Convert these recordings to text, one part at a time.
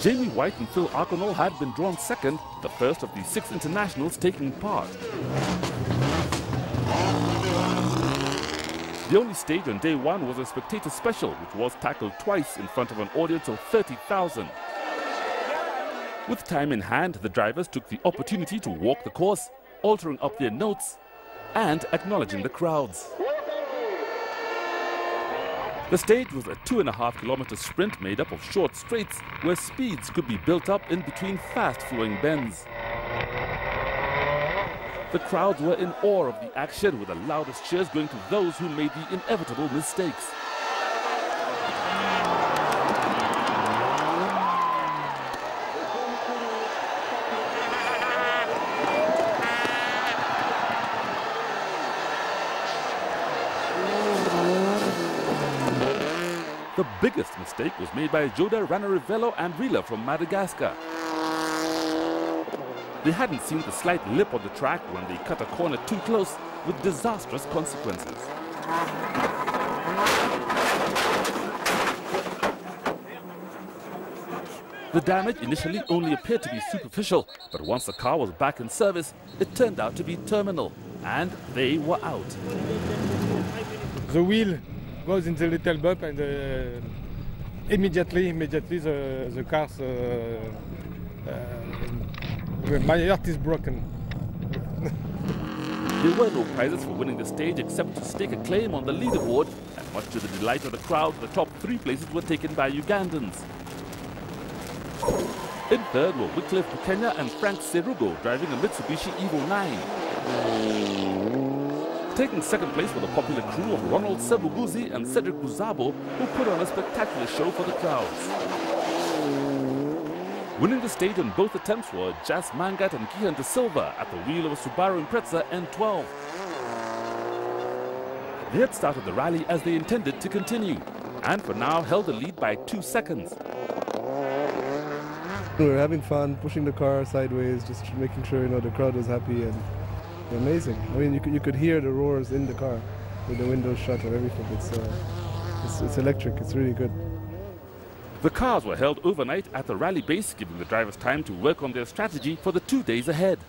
Jamie White and Phil Arconol had been drawn second, the first of the 6 internationals taking part. The only stage on day 1 was a spectator special, which was tackled twice in front of an audience of 30,000. With time in hand, the drivers took the opportunity to walk the course, altering up their notes and acknowledging the crowds. The stage was a 2.5-kilometer sprint made up of short straights where speeds could be built up in between fast-flowing bends. The crowds were in awe of the action, with the loudest cheers going to those who made the inevitable mistakes. The biggest mistake was made by Joda Ranarivello and Rila from Madagascar. They hadn't seen the slight lip on the track when they cut a corner too close, with disastrous consequences. The damage initially only appeared to be superficial, but once the car was back in service, it turned out to be terminal, and they were out. The wheel goes in the little bump, and immediately the cars, my heart is broken. There were no prizes for winning the stage except to stake a claim on the leaderboard, and much to the delight of the crowd, the top 3 places were taken by Ugandans. In third were Wycliffe Bukenya and Frank Serugo driving a Mitsubishi Evo 9. Taking second place were the popular crew of Ronald Sebuguzi and Cedric Buzabo, who put on a spectacular show for the crowds. Winning the stage on both attempts were Jas Mangat and Gihan De Silva at the wheel of a Subaru Impreza N12. They had started the rally as they intended to continue, and for now held the lead by 2 seconds. We were having fun, pushing the car sideways, just making sure the crowd was happy, and amazing. I mean, you could hear the roars in the car with the windows shut and everything. It's electric. It's really good. The cars were held overnight at the rally base, giving the drivers time to work on their strategy for the 2 days ahead.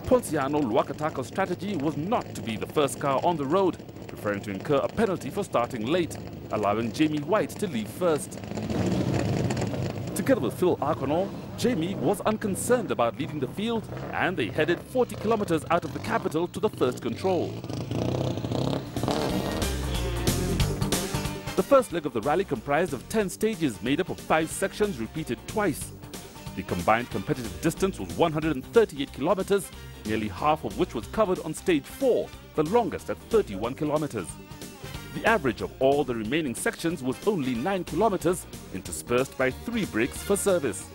Ponciano Luakatako's strategy was not to be the first car on the road, preferring to incur a penalty for starting late, allowing Jamie White to leave first. Together with Phil Arconol, Jamie was unconcerned about leading the field, and they headed 40 kilometers out of the capital to the first control. The first leg of the rally comprised of 10 stages made up of 5 sections repeated twice. The combined competitive distance was 138 kilometers, nearly half of which was covered on stage 4, the longest at 31 kilometers. The average of all the remaining sections was only 9 kilometers, interspersed by 3 breaks for service.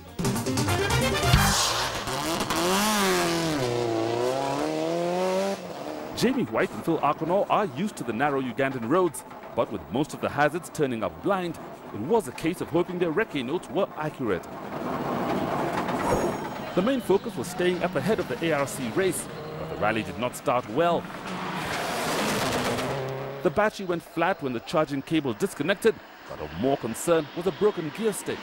Jamie White and Phil Arconol are used to the narrow Ugandan roads, but with most of the hazards turning up blind, it was a case of hoping their recce notes were accurate. The main focus was staying at the head of the ARC race, but the rally did not start well. The battery went flat when the charging cable disconnected, but of more concern was a broken gear stick.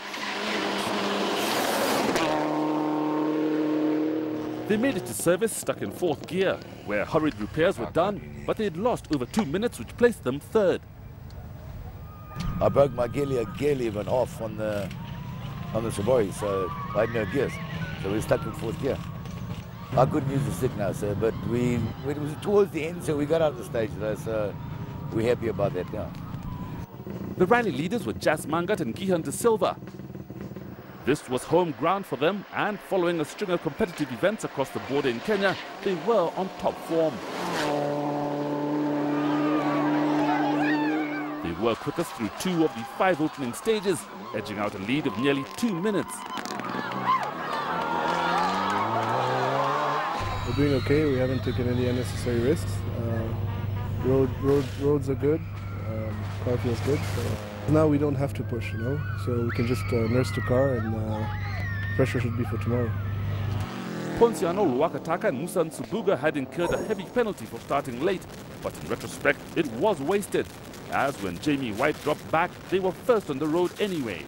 They made it to service stuck in 4th gear, where hurried repairs were done, but they had lost over 2 minutes, which placed them 3rd. I broke my gear lever off on the Subaru, so I had no gears. So we were stuck in 4th gear. I couldn't use the stick now, sir, but it was towards the end, so we got out of the stage, though, so we're happy about that now. The rally leaders were Jas Mangat and Gihan De Silva. This was home ground for them, and following a string of competitive events across the border in Kenya, they were on top form. They were quickest through 2 of the 5 opening stages, edging out a lead of nearly 2 minutes. We're doing okay. We haven't taken any unnecessary risks. Roads are good. Car feels good. So now we don't have to push, so we can just nurse the car, and pressure should be for tomorrow. Ponciano Luakataka and Musa Nsubuga had incurred a heavy penalty for starting late, but in retrospect it was wasted, as when Jamie White dropped back, they were first on the road anyway.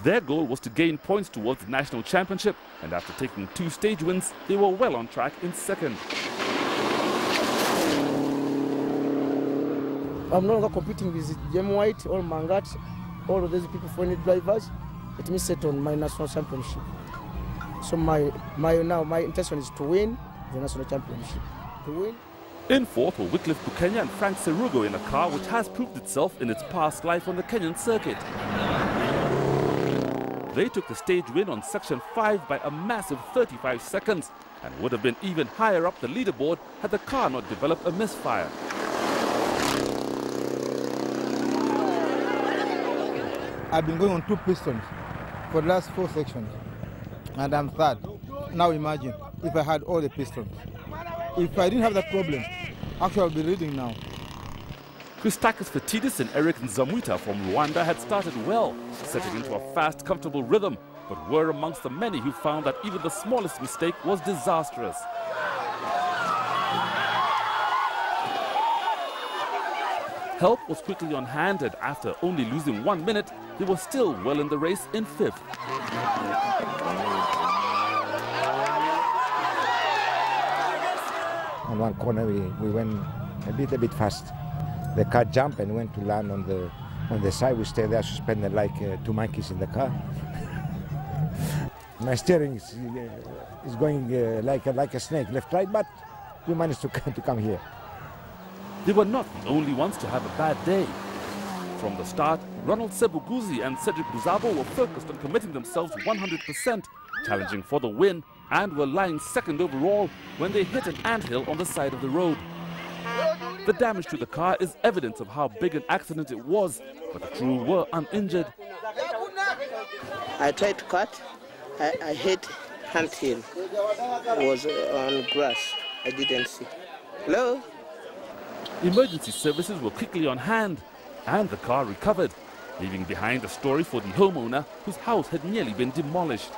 Their goal was to gain points towards the national championship, and after taking 2 stage wins, they were well on track in second. I'm no longer competing with Jim White or Mangat, all of those people for any drivers. Let me set on my national championship. So my intention is to win the national championship. To win. In fourth were Wycliffe Bukenya and Frank Serugo in a car which has proved itself in its past life on the Kenyan circuit. They took the stage win on Section 5 by a massive 35 seconds and would have been even higher up the leaderboard had the car not developed a misfire. I've been going on 2 pistons for the last 4 sections, and I'm third. Now imagine if I had all the pistons. If I didn't have that problem, actually I'll be leading now. Christakis Fatidis and Eric Nzamwita from Rwanda had started well, setting into a fast, comfortable rhythm, but were amongst the many who found that even the smallest mistake was disastrous. Help was quickly on hand, and after only losing 1 minute, they were still well in the race in 5th. On one corner we went a little bit fast. The car jumped and went to land on the side. We stayed there suspended like 2 monkeys in the car. My steering is going like a snake, left, right, but we managed to come here. They were not the only ones to have a bad day. From the start, Ronald Sebuguzi and Cedric Buzabo were focused on committing themselves 100%, challenging for the win, and were lying second overall when they hit an anthill on the side of the road. The damage to the car is evidence of how big an accident it was, but the crew were uninjured. I tried to cut. I hit anthill. It was on grass. I didn't see. Hello? Emergency services were quickly on hand, and the car recovered, leaving behind a story for the homeowner whose house had nearly been demolished.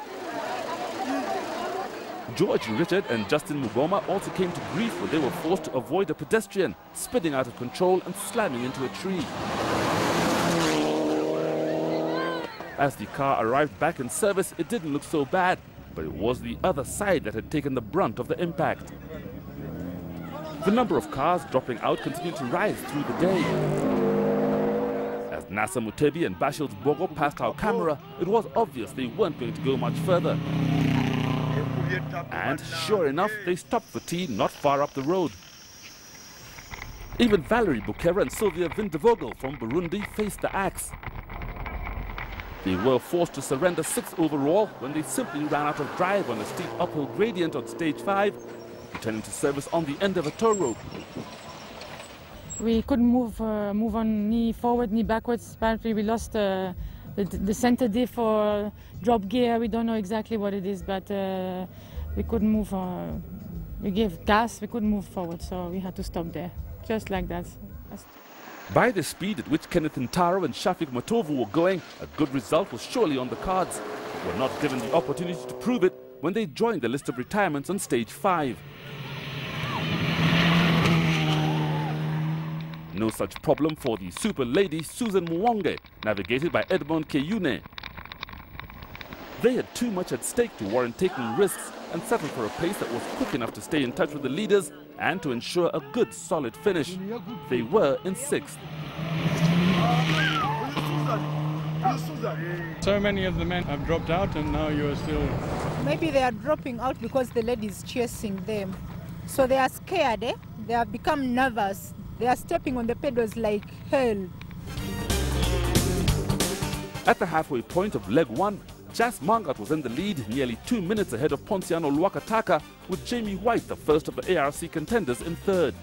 George Richard and Justin Mugoma also came to grief when they were forced to avoid a pedestrian spinning out of control and slamming into a tree. As the car arrived back in service, it didn't look so bad, but it was the other side that had taken the brunt of the impact. The number of cars dropping out continued to rise through the day. As Nasa Mutebi and Bashil's Bogo passed our camera, it was obvious they weren't going to go much further. And sure enough, they stopped for tea not far up the road. Even Valerie Bukera and Sylvia Vindevogel from Burundi faced the axe. They were forced to surrender 6th overall when they simply ran out of drive on a steep uphill gradient on stage 5, returning to service on the end of a tow rope. We couldn't move on ni forward ni backwards. Apparently we lost the center diff or drop gear. We don't know exactly what it is, but we couldn't move. We gave gas, we couldn't move forward, so we had to stop there, just like that. By the speed at which Kenneth Ntaro and Shafik Matovu were going, a good result was surely on the cards, but were not given the opportunity to prove it when they joined the list of retirements on stage 5. No such problem for the super lady Susan Muwonge, navigated by Edmond Keyune. They had too much at stake to warrant taking risks and settled for a pace that was quick enough to stay in touch with the leaders and to ensure a good, solid finish. They were in 6th. So many of the men have dropped out and now you are still... Maybe they are dropping out because the lady is chasing them. So they are scared, eh? They have become nervous. They are stepping on the pedals like hell. At the halfway point of leg 1, Jas Mangat was in the lead, nearly 2 minutes ahead of Ponciano Luakataka, with Jamie White, the first of the ARC contenders, in 3rd.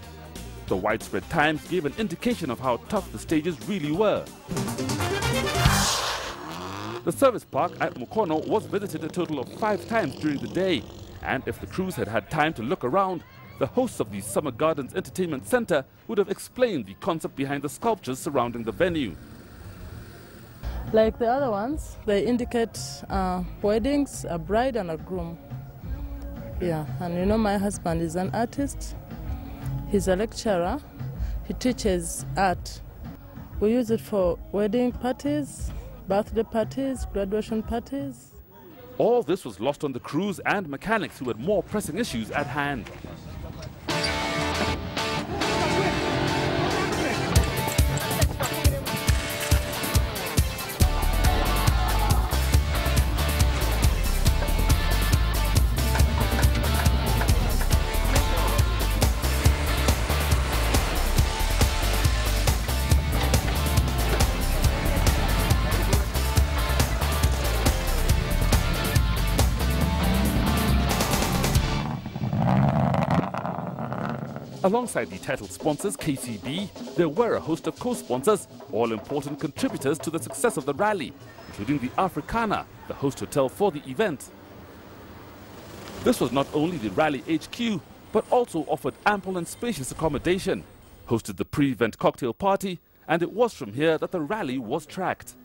The widespread times gave an indication of how tough the stages really were. The service park at Mukono was visited a total of 5 times during the day, and if the crews had had time to look around, the hosts of the Summer Gardens Entertainment Center would have explained the concept behind the sculptures surrounding the venue. Like the other ones, they indicate weddings, a bride and a groom. Yeah, and you know my husband is an artist. He's a lecturer. He teaches art. We use it for wedding parties, birthday parties, graduation parties. All this was lost on the crews and mechanics who had more pressing issues at hand. Alongside the title sponsors, KCB, there were a host of co-sponsors, all important contributors to the success of the rally, including the Africana, the host hotel for the event. This was not only the rally HQ, but also offered ample and spacious accommodation, hosted the pre-event cocktail party, and it was from here that the rally was tracked.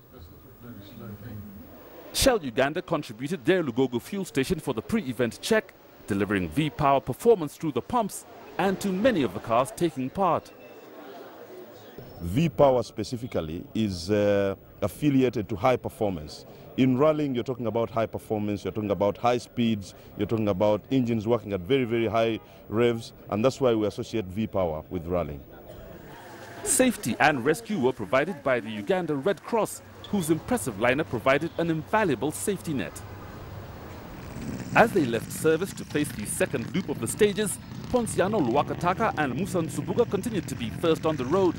Shell Uganda contributed their Lugogo fuel station for the pre-event check, delivering V-Power performance through the pumps and to many of the cars taking part. V-Power specifically is affiliated to high performance. In rallying, you're talking about high performance, you're talking about high speeds, you're talking about engines working at very, very high revs, and that's why we associate V-Power with rallying. Safety and rescue were provided by the Uganda Red Cross, whose impressive lineup provided an invaluable safety net. As they left service to face the second loop of the stages, Ponciano Luakataka and Musa Nsubuga continued to be first on the road.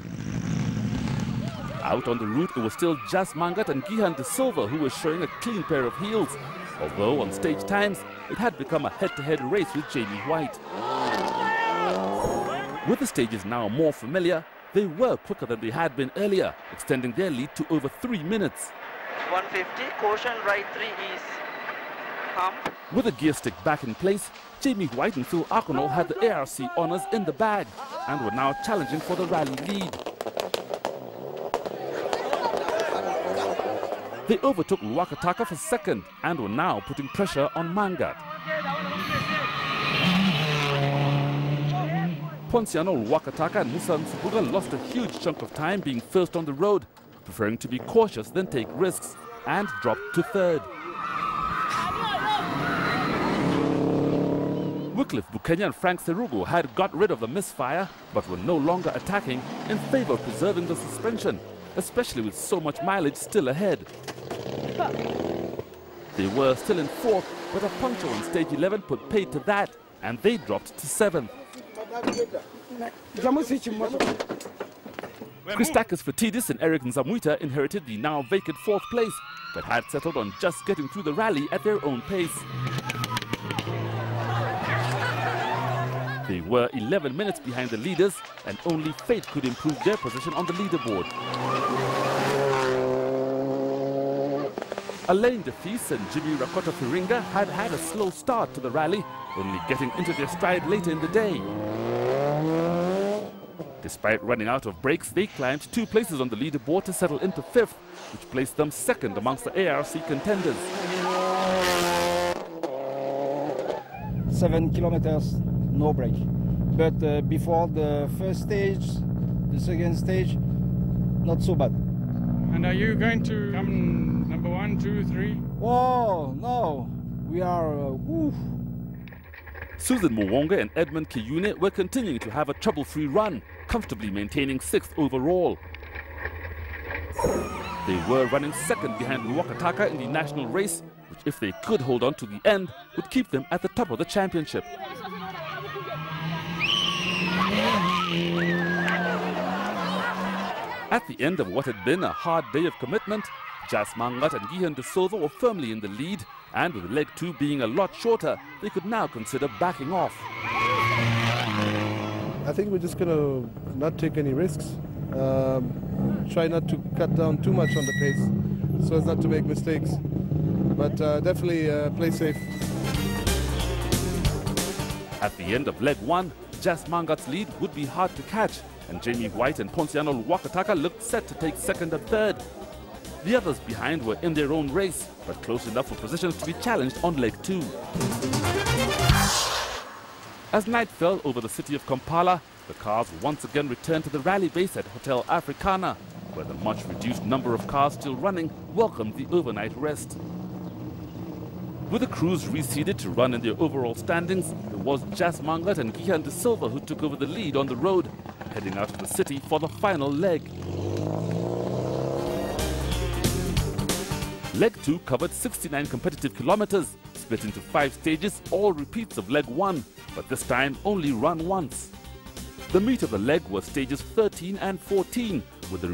Out on the route, it was still Jas Mangat and Gihan De Silva who were showing a clean pair of heels, although on stage times, it had become a head-to-head race with Jamie White. With the stages now more familiar, they were quicker than they had been earlier, extending their lead to over 3 minutes. 150, caution, right 3 is hump. With the gear stick back in place, Jamie White and Phil Akonol had the ARC honours in the bag and were now challenging for the rally lead. They overtook Luakataka for second and were now putting pressure on Mangat. Ponciano Luakataka and Musa Nsubuga lost a huge chunk of time being first on the road, preferring to be cautious than take risks, and dropped to third. Wycliffe Bukenya and Frank Serugo had got rid of the misfire, but were no longer attacking in favor of preserving the suspension, especially with so much mileage still ahead. They were still in fourth, but a puncture on stage 11 put paid to that, and they dropped to seventh. Christakis Fatidis and Eric Nzamuita inherited the now vacant fourth place, but had settled on just getting through the rally at their own pace. They were 11 minutes behind the leaders, and only fate could improve their position on the leaderboard. Alain Defis and Jimmy Rakota Firinga had had a slow start to the rally, only getting into their stride later in the day. Despite running out of brakes, they climbed 2 places on the leaderboard to settle into 5th, which placed them second amongst the ARC contenders. 7 kilometers, no break. But before the first stage, the second stage, not so bad. And are you going to come number 1, 2, 3? Oh, no. We are... Susan Muwonge and Edmund Kiyune were continuing to have a trouble-free run, comfortably maintaining 6th overall. They were running second behind Luakataka in the national race, which, if they could hold on to the end, would keep them at the top of the championship. At the end of what had been a hard day of commitment, Jas Mangat and Gihan De Silva were firmly in the lead, and with leg 2 being a lot shorter, they could now consider backing off. I think we're just going to not take any risks. Try not to cut down too much on the pace so as not to make mistakes. But definitely play safe. At the end of leg 1, Jas Mangat's lead would be hard to catch, and Jamie White and Ponciano Luakataka looked set to take second and third. The others behind were in their own race, but close enough for positions to be challenged on leg 2. As night fell over the city of Kampala, the cars once again returned to the rally base at Hotel Africana. where the much reduced number of cars still running welcomed the overnight rest. With the crews reseeded to run in their overall standings, it was Jas Mangat and Gihan De Silva who took over the lead on the road, heading out of the city for the final leg. Leg 2 covered 69 competitive kilometers, split into 5 stages, all repeats of leg 1, but this time only run once. The meat of the leg was stages 13 and 14, with the